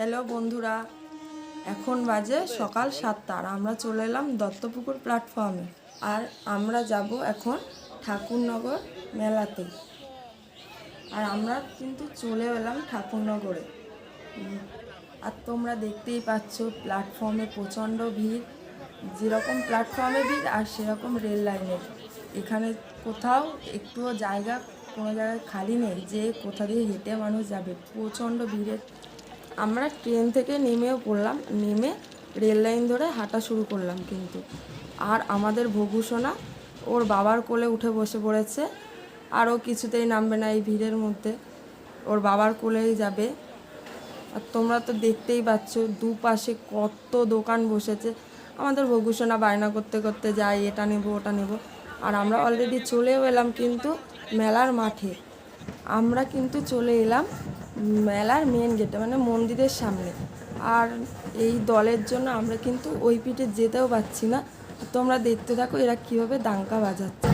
Hello বন্ধুরা, এখন বাজে সকাল 7টা আর আমরা চলে এলাম দত্তপুকুর প্ল্যাটফর্মে। আর আমরা যাব এখন ঠাকুরনগর মেলাতে। আর আমরা কিন্তু চলে এলাম ঠাকুরনগরে। আর তোমরা দেখতেই পাচ্ছ প্ল্যাটফর্মে প্রচণ্ড ভিড়, যেরকম প্ল্যাটফর্মে ভিড় আর সেরকম রেল লাইনের। এখানে কোথাও একটুও জায়গা, কোনো জায়গায় খালি নেই যে কোথা দিয়ে হেঁটে মানুষ যাবে, প্রচণ্ড ভিড়ের। আমরা ট্রেন থেকে নেমেও পড়লাম, নেমে রেল লাইন ধরে হাঁটা শুরু করলাম কিন্তু। আর আমাদের ভূভূষণা ওর বাবার কোলে উঠে বসে পড়েছে, আর ও কিছুতেই নামবে না এই ভিড়ের মধ্যে, ওর বাবার কোলেই যাবে। আর তোমরা তো দেখতেই পাচ্ছ দুপাশে কত দোকান বসেছে। আমাদের ভূভূষণা বায়না করতে করতে যায় এটা নেব ওটা নেব। আর আমরা অলরেডি চলেও এলাম কিন্তু মেলার মাঠে। আমরা কিন্তু চলে এলাম মেলার মেন গেটে, মানে মন্দিরের সামনে। আর এই দলের জন্য আমরা কিন্তু ওই পিঠে যেতেও পারছি না। তোমরা দেখতে থাকো এরা কীভাবে ডাঙ্কা বাজাচ্ছে।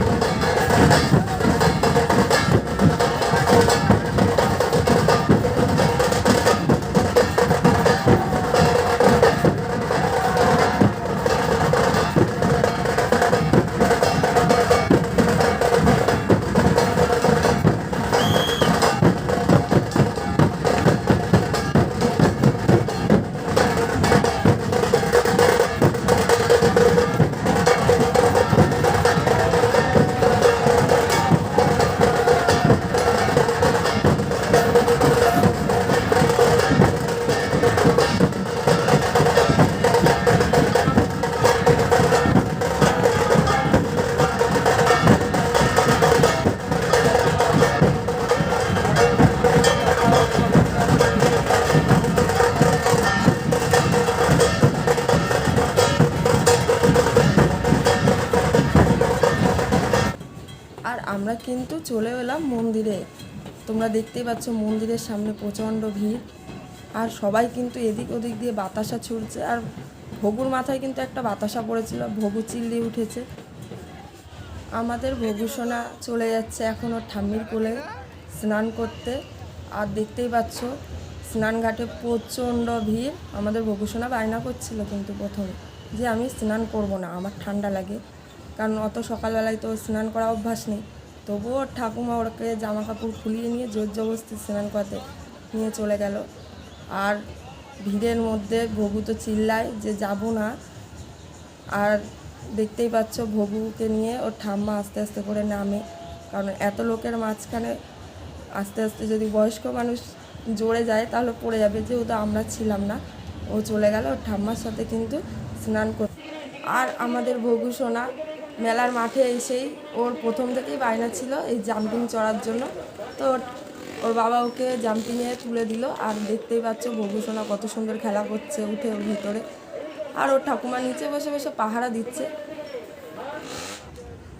আর আমরা কিন্তু চলে এলাম মন্দিরে। তোমরা দেখতেই পাচ্ছ মন্দিরের সামনে প্রচণ্ড ভিড়, আর সবাই কিন্তু এদিক ওদিক দিয়ে বাতাসা ছুটছে। আর ভগুর মাথায় কিন্তু একটা বাতাসা পড়েছিল, ভগু চিল্লিয়ে উঠেছে। আমাদের ভূভূষণা চলে যাচ্ছে এখন ওর ঠাম্মির কোলে স্নান করতে। আর দেখতেই পাচ্ছ স্নান ঘাটে প্রচণ্ড ভিড়। আমাদের ভূভূষণা বায়না করছিল কিন্তু প্রথমে যে আমি স্নান করব না, আমার ঠান্ডা লাগে, কারণ অত সকালবেলায় তো স্নান করা অভ্যাস নেই। তবুও ওর ঠাকুমা ওরকে জামা কাপড় খুলিয়ে নিয়ে জোর জবরদস্তি স্নান করতে নিয়ে চলে গেল। আর ভিড়ের মধ্যে ভগু তো চিল্লায় যে যাব না। আর দেখতেই পাচ্ছ ভগুকে নিয়ে ওর ঠাম্মা আস্তে আস্তে করে নামে, কারণ এত লোকের মাঝখানে আস্তে আস্তে যদি বয়স্ক মানুষ জোরে যায় তাহলে পড়ে যাবে, যেহেতু আমরা ছিলাম না। ও চলে গেল ওর ঠাম্মার সাথে কিন্তু স্নান করতে। আর আমাদের ভূভূষণা মেলার মাঠে এসেই ওর প্রথম থেকেই বায়না ছিল এই জাম্পিং চড়ার জন্য, তো ওর বাবা ওকে জাম্পিংয়ে তুলে দিল। আর দেখতেই পাচ্ছ ভূভূষণা কত সুন্দর খেলা করছে উঠে ওর ভিতরে, আর ওর ঠাকুমা নিচে বসে বসে পাহারা দিচ্ছে।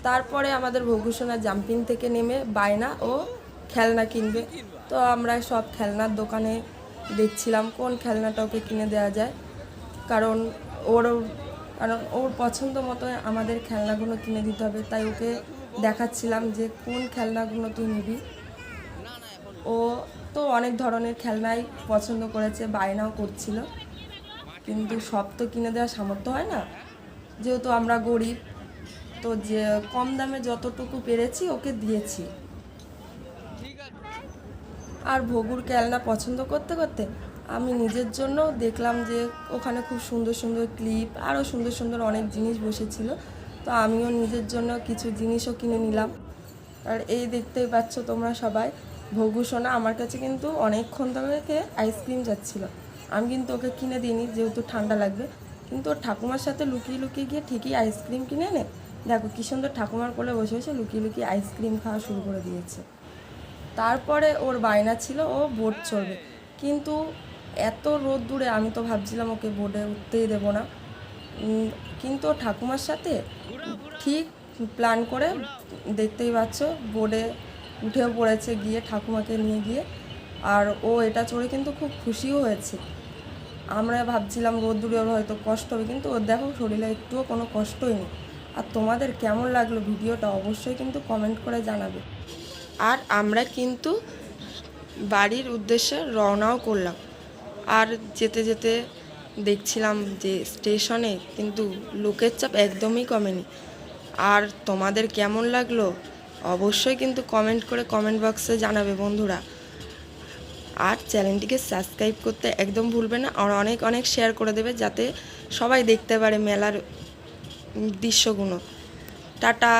তারপরে আমাদের ভূভূষণা জাম্পিং থেকে নেমে বায়না ও খেলনা কিনবে। তো আমরা সব খেলনার দোকানে দেখছিলাম কোন খেলনাটা ওকে কিনে দেওয়া যায়, কারণ ওর পছন্দ মতো আমাদের খেলনাগুলো কিনে দিতে হবে। তাই ওকে দেখাচ্ছিলাম যে কোন খেলনাগুলো তুই নিবি। ও তো অনেক ধরনের খেলনাই পছন্দ করেছে, বায়নাও করছিল, কিন্তু সব তো কিনে দেওয়ার সামর্থ্য হয় না, যেহেতু আমরা গরিব। তো যে কম দামে যতটুকু পেরেছি ওকে দিয়েছি। আর ভগুর খেলনা পছন্দ করতে করতে আমি নিজের জন্য দেখলাম যে ওখানে খুব সুন্দর সুন্দর ক্লিপ, আরও সুন্দর সুন্দর অনেক জিনিস বসেছিল। তো আমিও নিজের জন্য কিছু জিনিসও কিনে নিলাম। আর এই দেখতেই পাচ্ছ তোমরা সবাই, ভূভূষণা আমার কাছে কিন্তু অনেকক্ষণ থেকে আইসক্রিম যাচ্ছিলো। আমি কিন্তু ওকে কিনে দিইনি, যেহেতু ঠান্ডা লাগবে, কিন্তু ওর ঠাকুমার সাথে লুকিয়ে লুকিয়ে গিয়ে ঠিকই আইসক্রিম কিনে এনে দেখো কী সুন্দর ঠাকুমার কোলে বসে বসে লুকিয়ে লুকিয়ে আইসক্রিম খাওয়া শুরু করে দিয়েছে। তারপরে ওর বায়না ছিল ও বোট চড়বে, কিন্তু এত রোদ দূরে আমি তো ভাবছিলাম ওকে বোটে উঠতেই দেবো না, কিন্তু ও ঠাকুমার সাথে ঠিক প্ল্যান করে দেখতেই পাচ্ছ বোটে উঠেও পড়েছে গিয়ে ঠাকুমাকে নিয়ে গিয়ে। আর ও এটা চড়ে কিন্তু খুব খুশিও হয়েছে। আমরা ভাবছিলাম রোদ্দুরে ওর হয়তো কষ্ট হবে, কিন্তু ওর দেখো শরীরে একটুও কোনো কষ্টই নেই। আর তোমাদের কেমন লাগলো ভিডিওটা অবশ্যই কিন্তু কমেন্ট করে জানাবে। আর আমরা কিন্তু বাড়ির উদ্দেশ্যে রওনাও করলাম। আর যেতে যেতে দেখছিলাম যে স্টেশনে কিন্তু লোকের চাপ একদমই কমেনি। আর তোমাদের কেমন লাগলো অবশ্যই কিন্তু কমেন্ট করে কমেন্ট বক্সে জানাবে বন্ধুরা। আর চ্যানেলটিকে সাবস্ক্রাইব করতে একদম ভুলবে না, আর অনেক অনেক শেয়ার করে দেবে যাতে সবাই দেখতে পারে মেলার দৃশ্যগুলো। টাটা।